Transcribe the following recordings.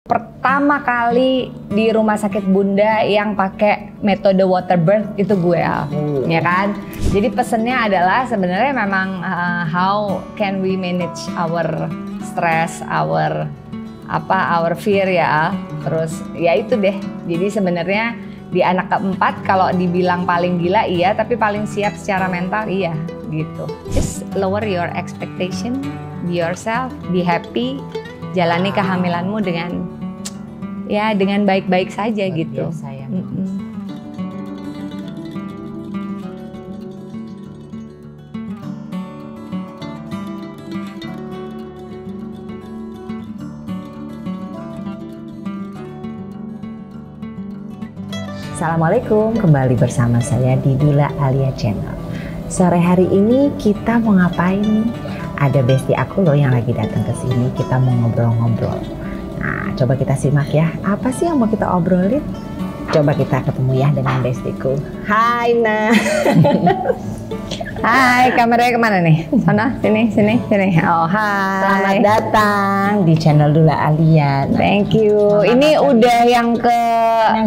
Pertama kali di rumah sakit Bunda yang pakai metode water birth itu gue, ya kan. Jadi pesennya adalah sebenarnya memang how can we manage our stress, our fear ya. Terus ya itu deh. Jadi sebenarnya di anak keempat kalau dibilang paling gila iya, tapi paling siap secara mental iya gitu. Just lower your expectation, be yourself, be happy, jalani kehamilanmu dengan baik-baik saja gitu. Ya. Assalamualaikum, kembali bersama saya di Dula Alia Channel. Sore hari ini kita mau ngapain nih? Ada bestie aku loh yang lagi datang ke sini. Kita mau ngobrol-ngobrol. Nah, coba kita simak ya. Apa sih yang mau kita obrolin? Coba kita ketemu ya dengan bestieku. Hai Nah. Hai, kameranya kemana nih? Sana, sini. Oh, hai. Selamat datang di channel Dula Alia. Nah, thank you. Ini udah yang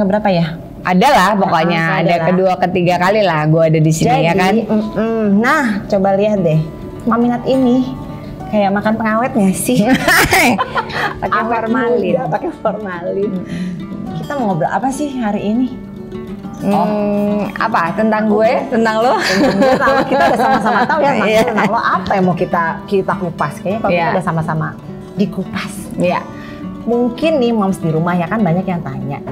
berapa ya? Ada lah pokoknya, ada kedua ketiga kali lah gue ada di sini. Jadi, ya kan. Nah, coba lihat deh, Maminat ini kayak makan pengawet nggak sih? Pakai formalin. Pakai formalin. Kita mau ngobrol apa sih hari ini? Apa? Tentang gue? Tentang lo? Kalau kita udah sama-sama tahu ya tentang lo, apa yang mau kita kupas? Kayaknya kalau kita udah sama-sama dikupas. Iya. Mungkin nih moms di rumah ya kan banyak yang tanya.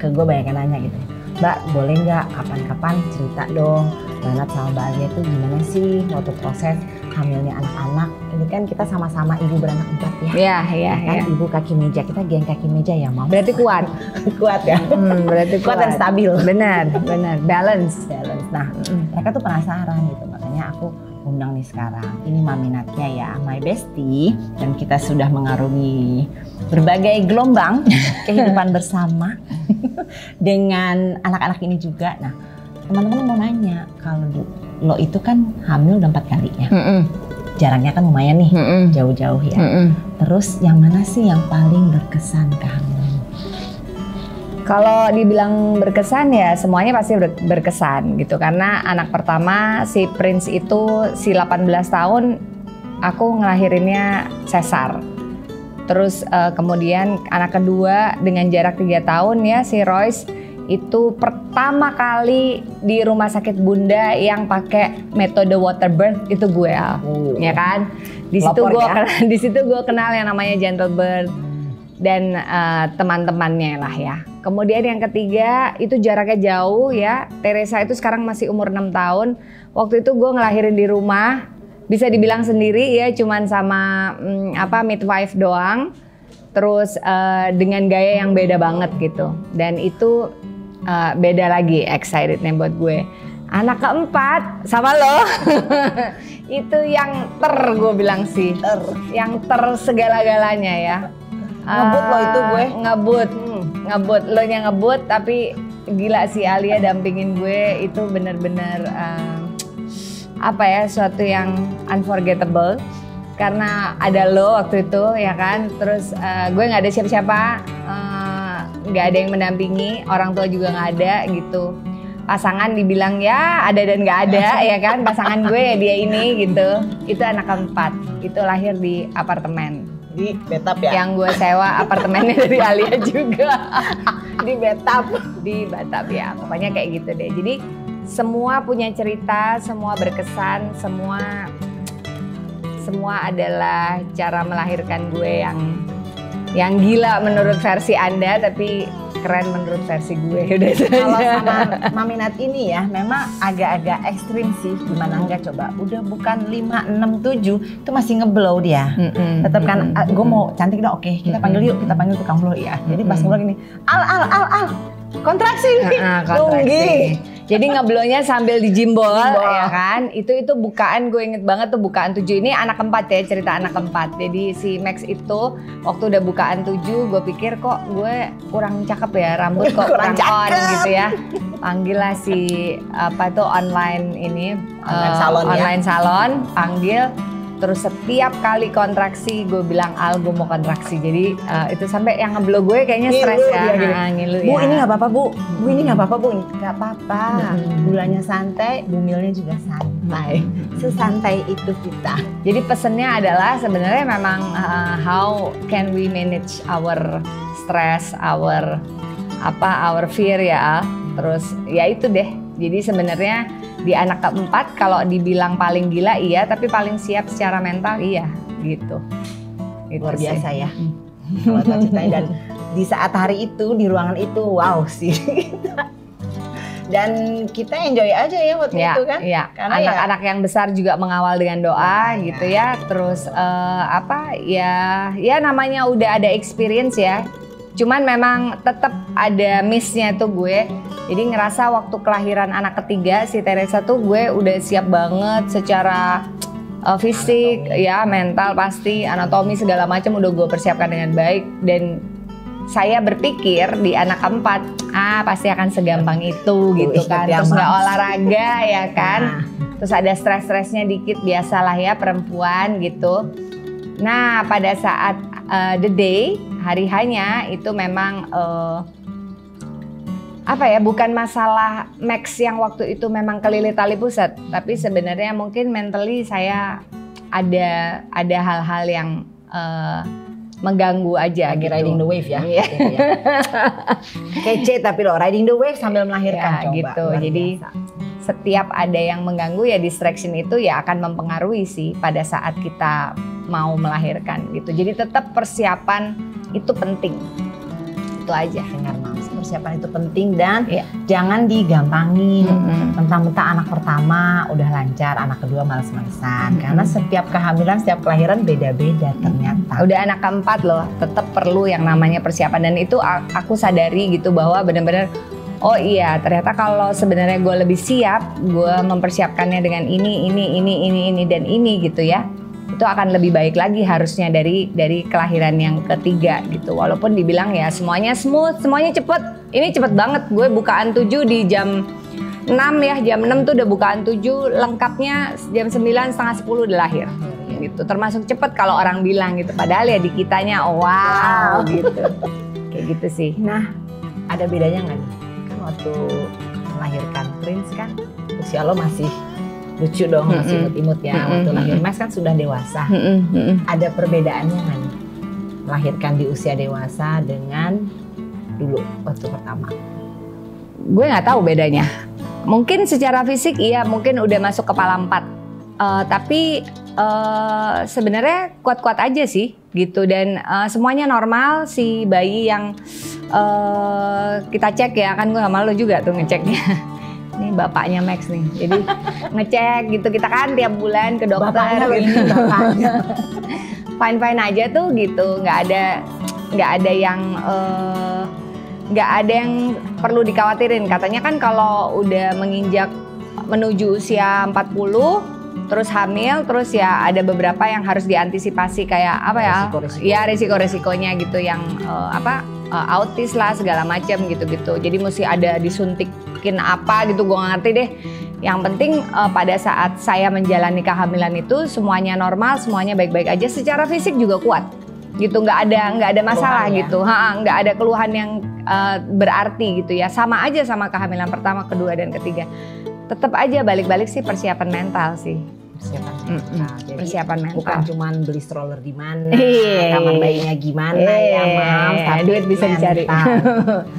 Ke gue banyak yang nanya gitu, Mbak boleh nggak kapan-kapan cerita dong Banat sama Mbak Alia itu gimana sih waktu proses hamilnya anak-anak. Ini kan kita sama-sama ibu beranak 4 ya. Iya. Kan ibu kaki meja, kita geng kaki meja ya Mam. Berarti kuat. Kuat ya. Berarti kuat dan stabil. Benar. Balance. Nah, mereka tuh penasaran gitu, makanya aku undang nih sekarang. Ini Maminatnya ya, my bestie, dan kita sudah mengarungi berbagai gelombang kehidupan bersama dengan anak-anak ini juga. Nah, teman-teman mau nanya, kalau lo itu kan hamil udah 4 kali ya, jarangnya kan lumayan nih, jauh-jauh ya. Terus yang mana sih yang paling berkesan kehamilan? Kalau dibilang berkesan ya semuanya pasti berkesan gitu, karena anak pertama si Prince itu si 18 tahun aku ngelahirinnya sesar. Terus kemudian anak kedua dengan jarak 3 tahun ya si Royce itu pertama kali di rumah sakit Bunda yang pakai metode water birth itu gue, ya kan. Di situ gue kenal yang namanya gentle birth dan teman-temannya lah ya. Kemudian yang ketiga itu jaraknya jauh ya. Teresa itu sekarang masih umur 6 tahun. Waktu itu gue ngelahirin di rumah. Bisa dibilang sendiri ya, cuman sama midwife doang. Terus dengan gaya yang beda banget gitu. Dan itu beda lagi excitednya buat gue. Anak keempat sama lo. Itu yang gue bilang sih. Yang segala-galanya ya. Ngebut lo itu gue. Ngebut, lo nya ngebut, tapi gila sih Alia dampingin gue itu bener-bener suatu yang unforgettable karena ada lo waktu itu ya kan. Terus gue nggak ada siapa-siapa, nggak ada yang mendampingi, orang tua juga nggak ada gitu. Pasangan dibilang ya ada dan nggak ada ya kan, pasangan gue ya dia ini gitu. Itu anak keempat, itu lahir di apartemen. Di Betap ya? Yang gue sewa apartemennya dari Alia juga. Di Betap. Di Betap ya, pokoknya kayak gitu deh. Jadi semua punya cerita, semua berkesan, semua adalah cara melahirkan gue yang gila menurut versi Anda, tapi keren menurut versi gue. Udah kalau sama Maminat ini ya memang agak-agak ekstrim sih. Gimana enggak coba, udah bukan 5, 6, 7 itu masih ngeblow dia. Tetap kan gue mau cantik dong, oke kita panggil yuk, kita panggil tukang blow ya. Jadi pas ngobrol gini, al kontraksi nih. Jadi ngeblownya sambil dijimbol ya kan. Itu bukaan, gue inget banget tuh bukaan 7. Ini anak keempat ya, cerita anak keempat. Jadi si Max itu waktu udah bukaan 7, gue pikir kok gue kurang cakep ya, rambut kok kurang on gitu ya. Panggil lah si online salon, panggil. Terus setiap kali kontraksi gue bilang Al gue mau kontraksi. Jadi itu sampai yang ngeblow gue kayaknya stres ya. Ngilu Bu ya. ini nggak apa-apa bu, bu ini nggak apa-apa bu, nggak apa-apa. Gulanya santai, bumilnya juga santai. Sesantai itu kita. Jadi pesennya adalah sebenarnya memang how can we manage our stress, our fear ya Al. Terus ya itu deh. Jadi sebenarnya di anak keempat kalau dibilang paling gila iya, tapi paling siap secara mental iya gitu. Luar biasa ya. Kalau ceritain dan di saat hari itu di ruangan itu wow sih. Dan kita enjoy aja ya waktu itu kan. Iya. Karena anak-anak yang besar juga mengawal dengan doa gitu ya. Terus ya namanya udah ada experience ya. Cuman memang tetap ada miss-nya tuh gue. Jadi ngerasa waktu kelahiran anak ketiga si Teresa tuh gue udah siap banget secara fisik, ya mental pasti, anatomi segala macam udah gue persiapkan dengan baik. Dan saya berpikir di anak keempat, pasti akan segampang itu gitu kan. Terus nggak olahraga ya kan. Terus ada stres-stresnya dikit, biasalah ya perempuan gitu. Nah pada saat the day, hari hanya itu memang bukan masalah Max yang waktu itu memang kelilit tali pusat, tapi sebenarnya mungkin mentally saya ada hal-hal yang mengganggu aja. Lagi gitu. Riding the wave ya. Gitu ya. Kece tapi lo riding the wave sambil melahirkan ya, gitu. Jadi setiap ada yang mengganggu ya distraction itu ya akan mempengaruhi sih pada saat kita mau melahirkan gitu. Jadi tetap persiapan itu penting. Itu aja. Dengar Mams, persiapan itu penting dan jangan digampangin. Mentang-mentang anak pertama udah lancar, anak kedua males-malesan. Karena setiap kehamilan, setiap kelahiran beda-beda ternyata. Udah anak keempat loh, tetap perlu yang namanya persiapan. Dan itu aku sadari gitu bahwa benar-benar oh iya ternyata kalau sebenarnya gue lebih siap, gue mempersiapkannya dengan ini dan ini gitu ya. Itu akan lebih baik lagi harusnya dari kelahiran yang ketiga gitu. Walaupun dibilang ya semuanya smooth, semuanya cepet. Ini cepet banget, gue bukaan 7 di jam 6 ya, jam 6 tuh udah bukaan 7, lengkapnya jam 9 setengah 10 udah lahir gitu. Termasuk cepet kalau orang bilang gitu, padahal ya di kitanya wow gitu. Kayak gitu sih. Nah ada bedanya nggak nih? Kan waktu melahirkan Prince kan usia lo masih lucu dong, masih imut-imut ya. Waktu lahir Max kan sudah dewasa. Ada perbedaannya nggak nih? Melahirkan di usia dewasa dengan dulu waktu pertama? Gue nggak tahu bedanya. Mungkin secara fisik iya, mungkin udah masuk kepala 4. Tapi sebenarnya kuat-kuat aja sih gitu. Dan semuanya normal. Si bayi yang kita cek ya, kan gue sama lo juga tuh ngeceknya. Ini bapaknya Max nih, jadi ngecek gitu, kita kan tiap bulan ke dokter. Bapaknya. Fine aja tuh gitu, nggak ada yang perlu dikhawatirin. Katanya kan kalau udah menginjak menuju usia 40 terus hamil, terus ya ada beberapa yang harus diantisipasi kayak apa ya? Ya resiko-resikonya gitu yang autis lah segala macam gitu-gitu. Jadi mesti ada disuntikin apa gitu, gue ngerti deh. Yang penting pada saat saya menjalani kehamilan itu semuanya normal, semuanya baik-baik aja. Secara fisik juga kuat, gitu. Nggak ada masalah keluhan, gitu. Nggak ada keluhan yang berarti gitu ya. Sama aja sama kehamilan pertama, kedua dan ketiga. Tetap aja balik-balik sih persiapan mental sih. Persiapan mental. Bukan cuman beli stroller di mana, kamar bayinya gimana ya Mam, tapi duit bisa dicari.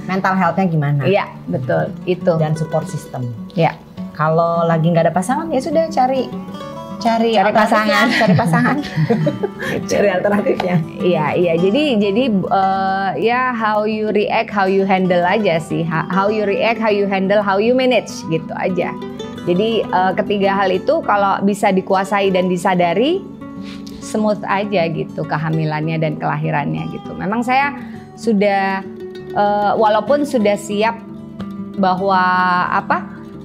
Mental health-nya gimana? Iya, betul. Itu. Dan support system. Iya. Kalau lagi nggak ada pasangan ya sudah cari pasangan. Cari alternatifnya. Iya. Jadi ya how you react, how you handle aja sih. How you react, how you handle, how you manage gitu aja. Jadi ketiga hal itu kalau bisa dikuasai dan disadari, smooth aja gitu kehamilannya dan kelahirannya gitu. Memang saya sudah walaupun sudah siap bahwa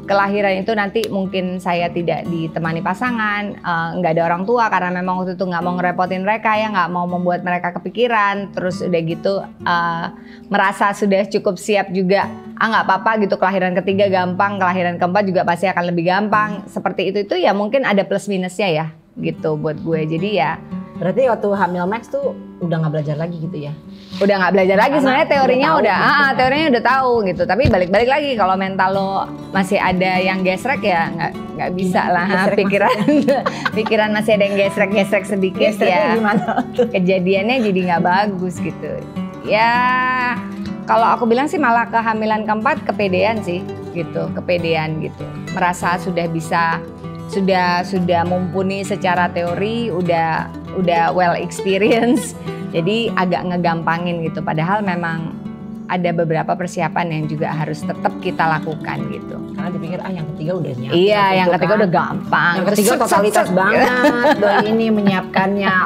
kelahiran itu nanti mungkin saya tidak ditemani pasangan, nggak ada orang tua karena memang waktu itu nggak mau ngerepotin mereka ya, nggak mau membuat mereka kepikiran. Terus udah gitu merasa sudah cukup siap juga, nggak apa-apa gitu, kelahiran ketiga gampang, kelahiran keempat juga pasti akan lebih gampang. Seperti itu ya mungkin ada plus minusnya ya gitu buat gue. Jadi ya berarti waktu hamil Max tuh udah nggak belajar lagi gitu ya? Udah nggak belajar lagi, sebenarnya teorinya teorinya udah tahu gitu. Tapi balik lagi kalau mental lo masih ada yang gesrek ya nggak bisa lah. Pikiran masih ada yang gesrek sedikit ya. Gimana? Kejadiannya jadi nggak bagus gitu. Ya kalau aku bilang sih malah kehamilan keempat kepedean sih gitu, kepedean gitu. Merasa sudah bisa, sudah mumpuni secara teori, udah well experience. Jadi agak ngegampangin gitu. Padahal memang ada beberapa persiapan yang juga harus tetap kita lakukan gitu. Karena dipikir yang ketiga udah nyiapin. Iya, yang ketiga udah gampang. Yang ketiga totalitas banget. Doi ini menyiapkannya.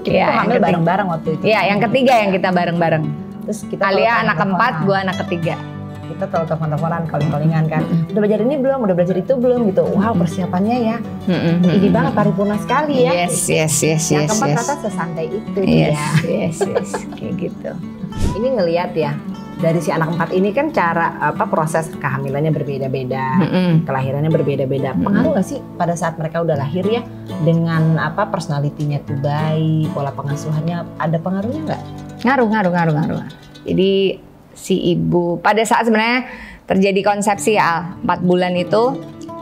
Kita hamil bareng-bareng waktu itu. Iya, yang ketiga yang kita bareng-bareng. Terus kita Alia anak keempat, gue anak ketiga. Kita telepon-teleponan, calling-callingan kan. Udah belajar ini belum? Udah belajar itu belum? Gitu. Wow, persiapannya ya. Ini banget paripurna sekali ya. Yes. Yang keempat ternyata sesantai itu Yes. Kayak gitu. Ini ngelihat ya, dari si anak empat ini kan cara proses kehamilannya berbeda-beda, kelahirannya berbeda-beda. Pengaruh nggak sih pada saat mereka udah lahir ya, dengan personalitinya tuh baik, pola pengasuhannya ada pengaruhnya nggak? Ngaruh. Jadi si ibu pada saat sebenarnya terjadi konsepsi ya 4 bulan itu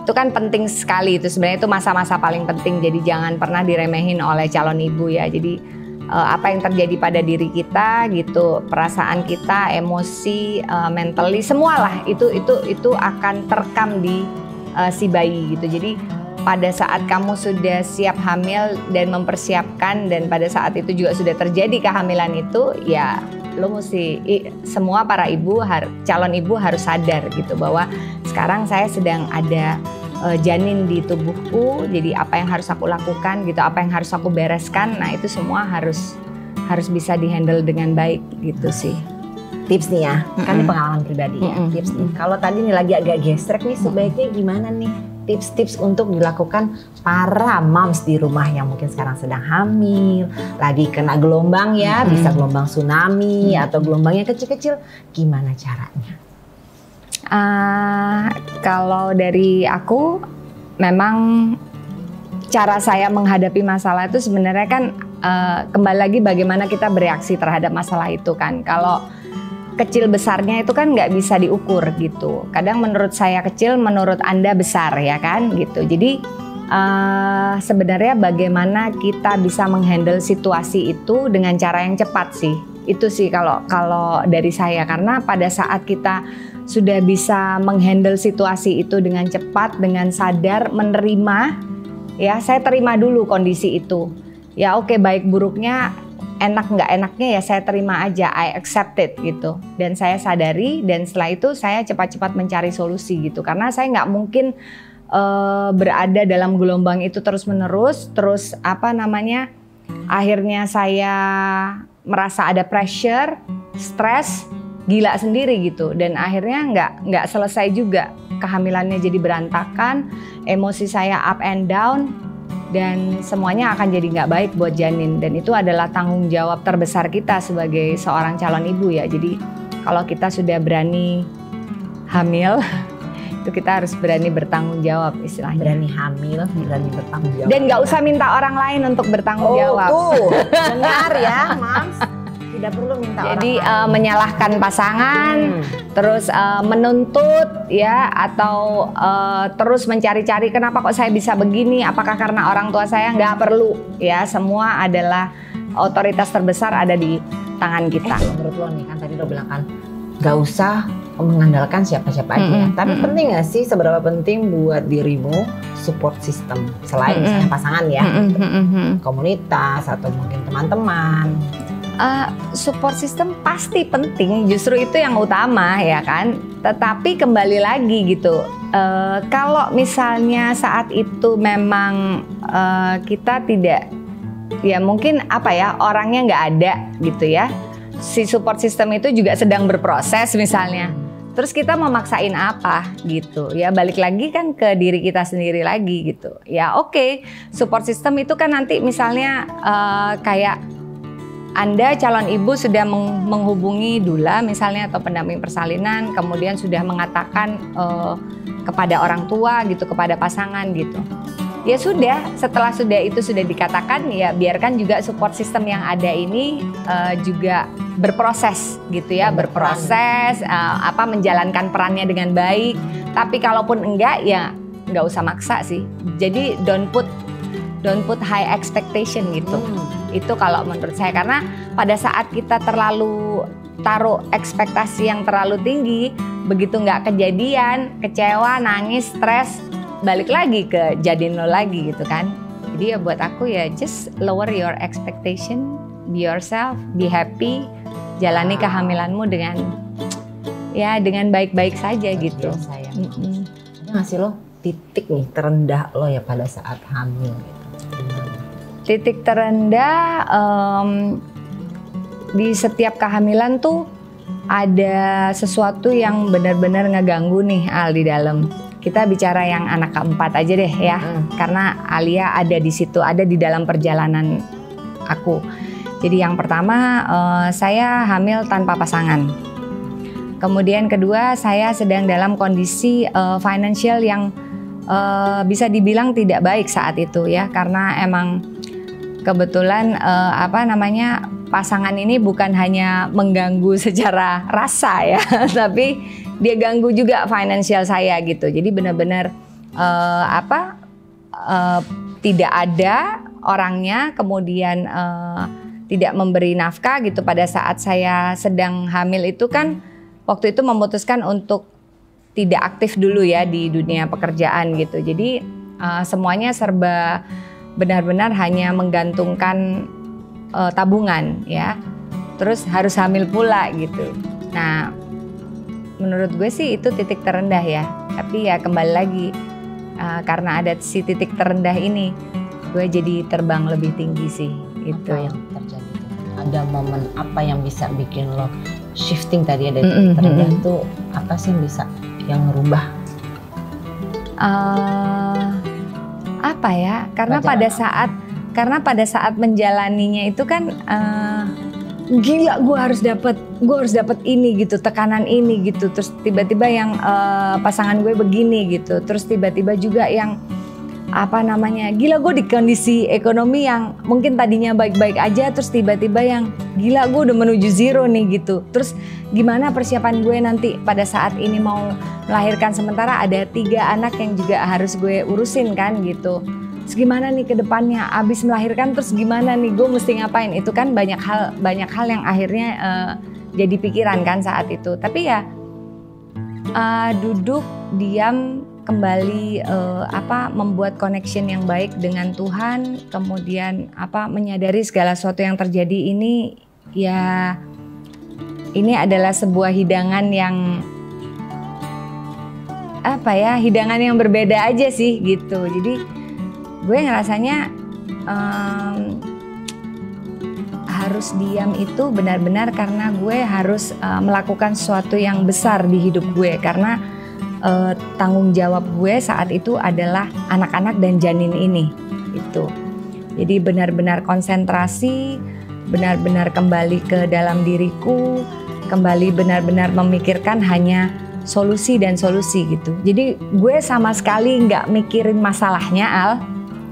kan penting sekali, itu sebenarnya itu masa-masa paling penting. Jadi jangan pernah diremehin oleh calon ibu ya. Jadi apa yang terjadi pada diri kita gitu, perasaan kita, emosi, mentally, semualah itu akan terekam di si bayi gitu. Jadi pada saat kamu sudah siap hamil dan mempersiapkan, dan pada saat itu juga sudah terjadi kehamilan itu, ya lo mesti, semua para ibu, calon ibu harus sadar gitu bahwa sekarang saya sedang ada janin di tubuhku, jadi apa yang harus aku lakukan gitu, apa yang harus aku bereskan, nah itu semua harus bisa dihandle dengan baik gitu sih. Tips nih ya, kan ini pengalaman pribadi ya, tips nih. Kalau tadi nih lagi agak gesrek nih, sebaiknya gimana nih? Tips-tips untuk dilakukan para moms di rumah yang mungkin sekarang sedang hamil, lagi kena gelombang ya, bisa gelombang tsunami atau gelombang yang kecil-kecil, gimana caranya? Kalau dari aku, memang cara saya menghadapi masalah itu sebenarnya kan kembali lagi bagaimana kita bereaksi terhadap masalah itu kan. Kalau kecil besarnya itu kan nggak bisa diukur gitu. Kadang menurut saya kecil, menurut Anda besar ya kan gitu. Jadi sebenarnya bagaimana kita bisa menghandle situasi itu dengan cara yang cepat sih. Itu sih kalau dari saya, karena pada saat kita sudah bisa menghandle situasi itu dengan cepat, dengan sadar, menerima, ya saya terima dulu kondisi itu. Ya oke, baik buruknya, enak nggak enaknya ya saya terima aja, I accept it gitu. Dan saya sadari, dan setelah itu saya cepat-cepat mencari solusi gitu. Karena saya nggak mungkin berada dalam gelombang itu terus-menerus, terus akhirnya saya merasa ada pressure, stres, gila sendiri gitu, dan akhirnya nggak selesai juga, kehamilannya jadi berantakan, emosi saya up and down, dan semuanya akan jadi nggak baik buat janin. Dan itu adalah tanggung jawab terbesar kita sebagai seorang calon ibu ya. Jadi kalau kita sudah berani hamil, itu kita harus berani bertanggung jawab istilahnya. Berani hamil, berani bertanggung jawab. Dan nggak usah minta orang lain untuk bertanggung jawab. Tuh, benar ya, Mams. Tidak perlu minta jadi orang lain. Menyalahkan pasangan, terus menuntut ya, atau terus mencari-cari kenapa kok saya bisa begini, apakah karena orang tua saya, nggak perlu ya. Semua adalah otoritas terbesar ada di tangan kita. Menurut lo nih, kan tadi lo bilang kan nggak usah mengandalkan siapa-siapa aja. Tapi penting nggak sih, seberapa penting buat dirimu support system selain misalnya pasangan ya, komunitas atau mungkin teman-teman? Support system pasti penting, justru itu yang utama ya kan. Tetapi kembali lagi gitu, kalau misalnya saat itu memang kita tidak, ya mungkin orangnya nggak ada gitu ya, si support system itu juga sedang berproses misalnya, terus kita memaksain apa gitu ya, balik lagi kan ke diri kita sendiri lagi gitu ya. Oke, support system itu kan nanti misalnya kayak Anda calon ibu sudah menghubungi doula misalnya atau pendamping persalinan, kemudian sudah mengatakan kepada orang tua gitu, kepada pasangan gitu, ya sudah, setelah itu sudah dikatakan, ya biarkan juga support system yang ada ini juga berproses gitu ya, berproses menjalankan perannya dengan baik. Tapi kalaupun enggak, ya nggak usah maksa sih. Jadi don't put high expectation gitu. Itu kalau menurut saya, karena pada saat kita terlalu taruh ekspektasi yang terlalu tinggi, begitu nggak kejadian, kecewa, nangis, stres, balik lagi ke jadi nol lagi gitu kan. Jadi ya buat aku ya just lower your expectation, be yourself, be happy, jalani kehamilanmu dengan baik-baik saja gitu. Ada nggak sih lo titik nih terendah lo ya pada saat hamil gitu? Titik terendah di setiap kehamilan tuh ada sesuatu yang benar-benar ngeganggu nih Al di dalam. Kita bicara yang anak keempat aja deh ya, karena Alia ada di situ, ada di dalam perjalanan aku. Jadi yang pertama saya hamil tanpa pasangan. Kemudian kedua saya sedang dalam kondisi financial yang bisa dibilang tidak baik saat itu ya, karena emang kebetulan pasangan ini bukan hanya mengganggu secara rasa ya, tapi dia ganggu juga financial saya gitu. Jadi benar-benar tidak ada orangnya, kemudian tidak memberi nafkah gitu. Pada saat saya sedang hamil itu kan waktu itu memutuskan untuk tidak aktif dulu ya di dunia pekerjaan gitu. Jadi semuanya serba benar-benar hanya menggantungkan tabungan ya. Terus harus hamil pula gitu. Nah, menurut gue sih itu titik terendah ya. Tapi ya kembali lagi karena ada si titik terendah ini, gue jadi terbang lebih tinggi sih. Itu yang terjadi. Ada momen apa yang bisa bikin lo shifting tadi ada titik terendah itu apa sih yang bisa yang ngerubah? Apa ya? Karena pada saat menjalaninya itu kan gila, gue harus dapat ini gitu, tekanan ini gitu. Terus tiba-tiba yang pasangan gue begini gitu. Terus tiba-tiba juga yang gila gue di kondisi ekonomi yang mungkin tadinya baik-baik aja, terus tiba-tiba yang gila gue udah menuju zero nih gitu. Terus gimana persiapan gue nanti pada saat ini mau melahirkan, sementara ada 3 anak yang juga harus gue urusin kan gitu. Terus gimana nih ke depannya, abis melahirkan terus gimana nih, gue mesti ngapain? Itu kan banyak hal yang akhirnya jadi pikiran kan saat itu. Tapi ya duduk diam, kembali membuat connection yang baik dengan Tuhan, kemudian menyadari segala sesuatu yang terjadi ini ya, ini adalah sebuah hidangan yang hidangan yang berbeda aja sih gitu. Jadi gue ngerasanya harus diam itu benar-benar karena gue harus melakukan sesuatu yang besar di hidup gue, karena tanggung jawab gue saat itu adalah anak-anak dan janin ini itu. Jadi benar-benar konsentrasi, benar-benar kembali ke dalam diriku, kembali benar-benar memikirkan hanya solusi dan solusi gitu. Jadi gue sama sekali nggak mikirin masalahnya Al,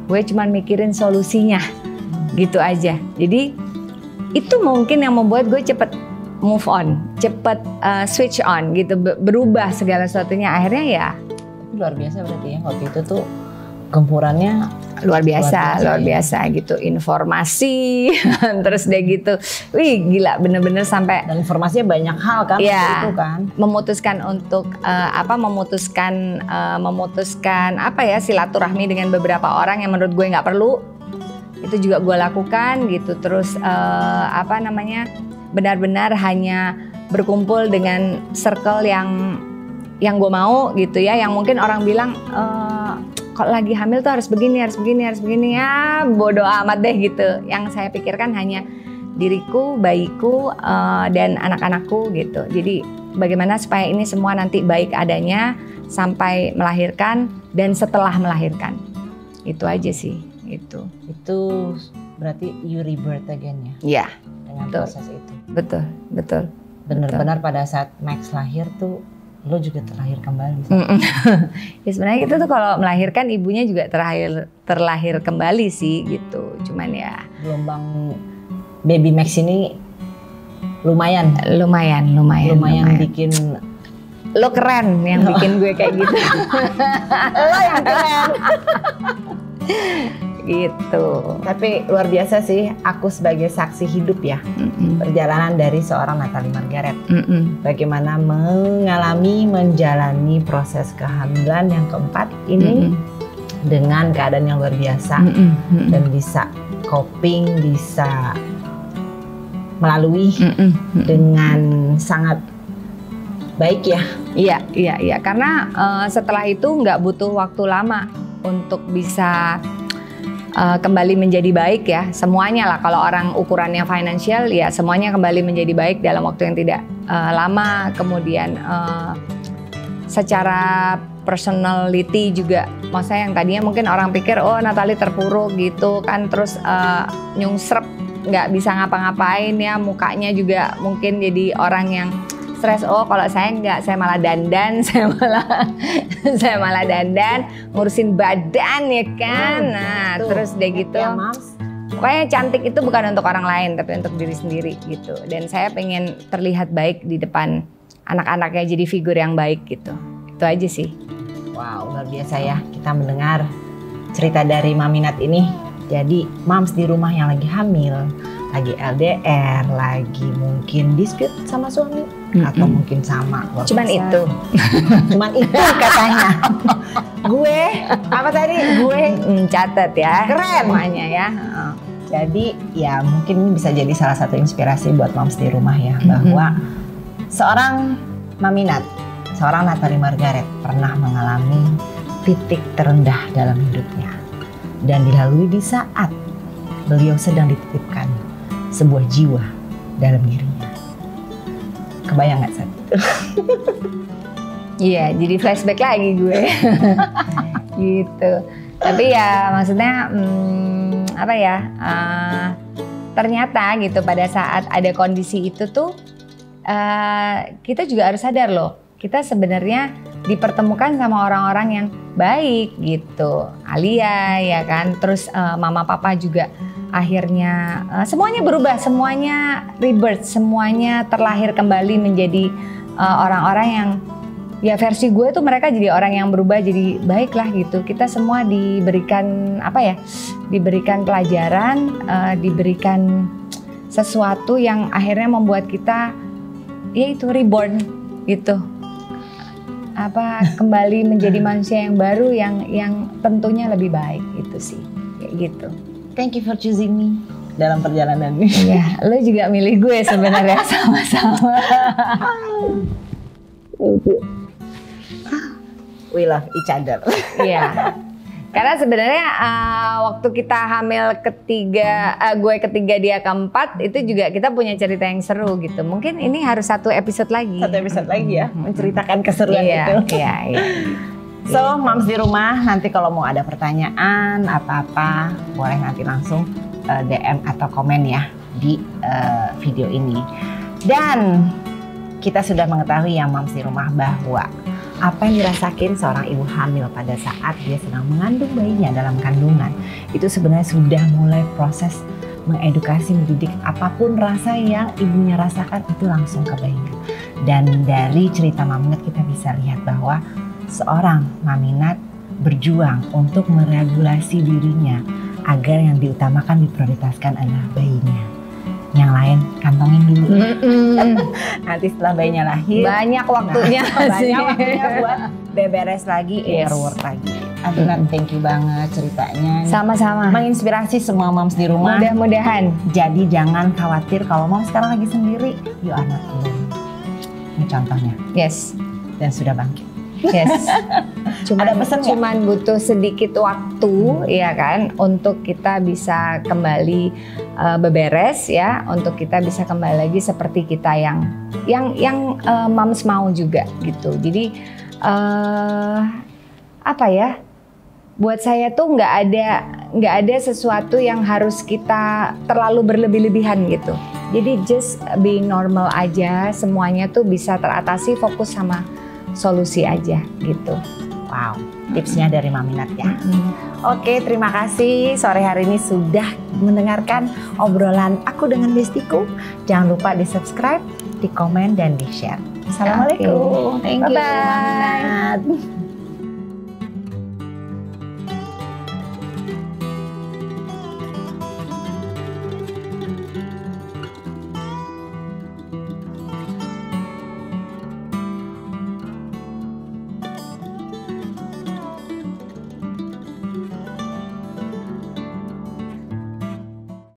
gue cuman mikirin solusinya gitu aja. Jadi itu mungkin yang membuat gue cepet move on, cepet switch on gitu, berubah segala sesuatunya akhirnya ya. Luar biasa berarti ya, waktu itu tuh gempurannya luar biasa gitu, informasi terus deh gitu, wih gila bener-bener sampai, dan informasinya banyak hal kan ya, itu kan. Memutuskan untuk memutuskan silaturahmi dengan beberapa orang yang menurut gue nggak perlu, itu juga gue lakukan gitu. Terus benar-benar hanya berkumpul dengan circle yang gue mau gitu ya, yang mungkin orang bilang kalau lagi hamil tuh harus begini ya, bodoh amat deh gitu. Yang saya pikirkan hanya diriku, bayiku, dan anak-anakku gitu. Jadi bagaimana supaya ini semua nanti baik adanya sampai melahirkan dan setelah melahirkan. Itu aja sih gitu. Itu berarti you rebirth again ya? Iya. Dengan proses itu. Betul. Benar-benar pada saat Max lahir tuh lo juga terlahir kembali. Ya sebenarnya itu tuh kalau melahirkan ibunya juga terlahir kembali sih gitu. Cuman ya gelombang baby Max ini lumayan bikin lo keren yang bikin gue kayak gitu. lo yang keren. Gitu. Tapi luar biasa sih, aku sebagai saksi hidup ya perjalanan dari seorang Natalie Margaret. Bagaimana menjalani proses kehamilan yang keempat ini dengan keadaan yang luar biasa dan bisa coping, bisa melalui dengan sangat baik ya. Iya. Karena setelah itu nggak butuh waktu lama untuk bisa kembali menjadi baik ya, semuanya lah. Kalau orang ukurannya financial ya semuanya kembali menjadi baik dalam waktu yang tidak lama. Kemudian secara personality juga, maksudnya yang tadinya mungkin orang pikir oh Natalie terpuruk gitu kan, terus nyungsrep nggak bisa ngapa-ngapain ya, mukanya juga mungkin jadi orang yang stres. Oh kalau saya enggak, saya malah dandan, saya malah dandan ngurusin badan ya kan. Nah terus deh gitu ya, pokoknya cantik itu bukan untuk orang lain tapi untuk diri sendiri gitu. Dan saya pengen terlihat baik di depan anak-anaknya, jadi figur yang baik gitu. Itu aja sih. Wow, luar biasa ya kita mendengar cerita dari Maminat ini. Jadi moms di rumah yang lagi hamil, lagi LDR, lagi mungkin dispute sama suami, atau mungkin sama cuman itu katanya. Gue apa tadi? Gue catat ya, keren semuanya ya. Jadi ya mungkin ini bisa jadi salah satu inspirasi buat moms di rumah ya, bahwa seorang Maminat, seorang Natalie Margaret pernah mengalami titik terendah dalam hidupnya, dan dilalui di saat beliau sedang dititipkan sebuah jiwa dalam dirinya. Kebayang gak saat itu? Iya, jadi flashback lagi gue. Gitu. Tapi ya maksudnya apa ya? Ternyata gitu pada saat ada kondisi itu tuh kita juga harus sadar loh. Kita sebenarnya dipertemukan sama orang-orang yang baik gitu. Alia ya kan, terus mama papa juga akhirnya semuanya berubah, semuanya rebirth, semuanya terlahir kembali menjadi orang-orang yang ya versi gue tuh mereka jadi orang yang berubah jadi baik lah gitu. Kita semua diberikan apa ya? Diberikan pelajaran, diberikan sesuatu yang akhirnya membuat kita ya itu reborn gitu. Kembali menjadi manusia yang baru yang tentunya lebih baik itu sih kayak gitu. Thank you for choosing me dalam perjalanan ini. Iya, lo juga milih gue sebenarnya sama-sama. Thank you. We love each other. Iya. Karena sebenarnya waktu kita hamil ketiga, gue ketiga dia keempat, itu juga kita punya cerita yang seru gitu. Mungkin ini harus satu episode lagi. Satu episode lagi ya, menceritakan keseruan itu. Iya. So, moms di rumah, nanti kalau mau ada pertanyaan apa-apa, boleh nanti langsung DM atau komen ya di video ini. Dan kita sudah mengetahui ya moms di rumah bahwa apa yang dirasakan seorang ibu hamil pada saat dia sedang mengandung bayinya dalam kandungan, itu sebenarnya sudah mulai proses mengedukasi, mendidik, apapun rasa yang ibunya rasakan itu langsung ke bayinya. Dan dari cerita Maminat kita bisa lihat bahwa seorang Maminat berjuang untuk meregulasi dirinya agar yang diutamakan, diprioritaskan adalah bayinya. Yang lain kantongin dulu. Nanti setelah bayinya lahir banyak waktunya buat beberes lagi, inner work lagi. Adnan, thank you banget ceritanya. Sama-sama. Menginspirasi semua moms di rumah. Mudah-mudahan. Jadi jangan khawatir kalau mom sekarang lagi sendiri. You are not alone. Ini contohnya. Yes. Dan sudah bangkit. Yes. Ada pesan cuman butuh sedikit waktu ya kan untuk kita bisa kembali beberes ya, untuk kita bisa kembali lagi seperti kita yang moms mau juga gitu. Jadi apa ya, buat saya tuh nggak ada sesuatu yang harus kita terlalu berlebih-lebihan gitu. Jadi just being normal aja, semuanya tuh bisa teratasi, fokus sama solusi aja gitu. Wow, tipsnya dari Mami Nat ya. Oke, terima kasih sore hari ini sudah mendengarkan obrolan aku dengan bestiku. Jangan lupa di subscribe, di komen, dan di share. Assalamualaikum. Thank you, Bye-bye. Mami Nat.